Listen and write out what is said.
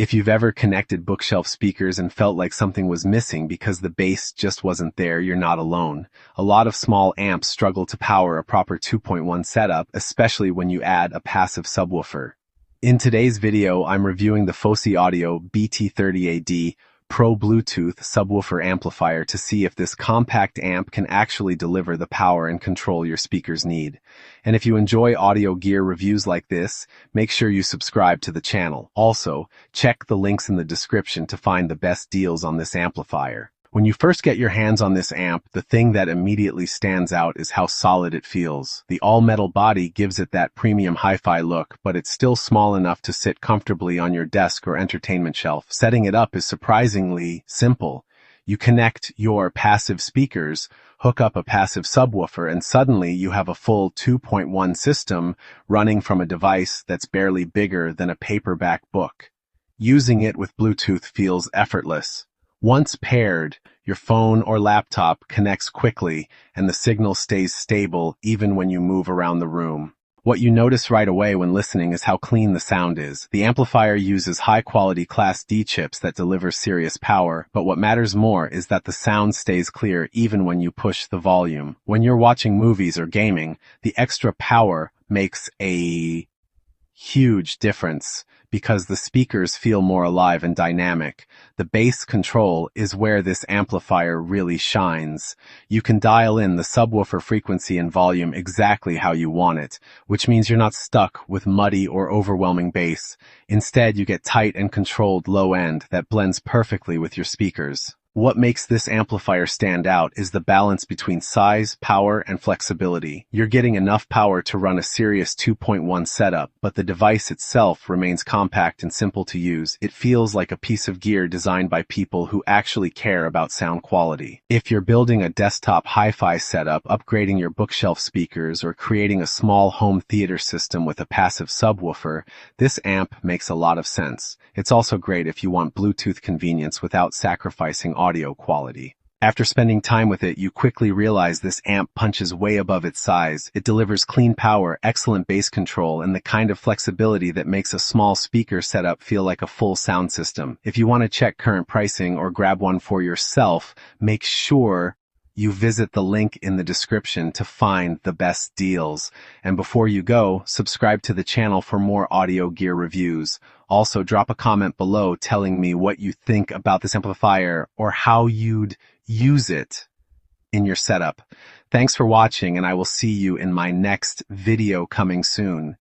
If you've ever connected bookshelf speakers and felt like something was missing because the bass just wasn't there, you're not alone. A lot of small amps struggle to power a proper 2.1 setup, especially when you add a passive subwoofer. In today's video, I'm reviewing the Fosi Audio BT30D Pro Bluetooth Subwoofer Amplifier to see if this compact amp can actually deliver the power and control your speakers need. And if you enjoy audio gear reviews like this, make sure you subscribe to the channel. Also, check the links in the description to find the best deals on this amplifier. When you first get your hands on this amp, the thing that immediately stands out is how solid it feels. The all-metal body gives it that premium hi-fi look, but it's still small enough to sit comfortably on your desk or entertainment shelf. Setting it up is surprisingly simple. You connect your passive speakers, hook up a passive subwoofer, and suddenly you have a full 2.1 system running from a device that's barely bigger than a paperback book. Using it with Bluetooth feels effortless. Once paired, your phone or laptop connects quickly and the signal stays stable even when you move around the room. What you notice right away when listening is how clean the sound is. The amplifier uses high-quality Class D chips that deliver serious power, but what matters more is that the sound stays clear even when you push the volume. When you're watching movies or gaming, the extra power makes a huge difference because the speakers feel more alive and dynamic. The bass control is where this amplifier really shines. You can dial in the subwoofer frequency and volume exactly how you want it, which means you're not stuck with muddy or overwhelming bass. Instead, you get tight and controlled low end that blends perfectly with your speakers. What makes this amplifier stand out is the balance between size, power, and flexibility. You're getting enough power to run a serious 2.1 setup, but the device itself remains compact and simple to use. It feels like a piece of gear designed by people who actually care about sound quality. If you're building a desktop hi-fi setup, upgrading your bookshelf speakers, or creating a small home theater system with a passive subwoofer, this amp makes a lot of sense. It's also great if you want Bluetooth convenience without sacrificing audio quality. After spending time with it, you quickly realize this amp punches way above its size. It delivers clean power, excellent bass control, and the kind of flexibility that makes a small speaker setup feel like a full sound system. If you want to check current pricing or grab one for yourself, make sure you visit the link in the description to find the best deals. And before you go, subscribe to the channel for more audio gear reviews. Also, drop a comment below telling me what you think about this amplifier or how you'd use it in your setup. Thanks for watching, and I will see you in my next video coming soon.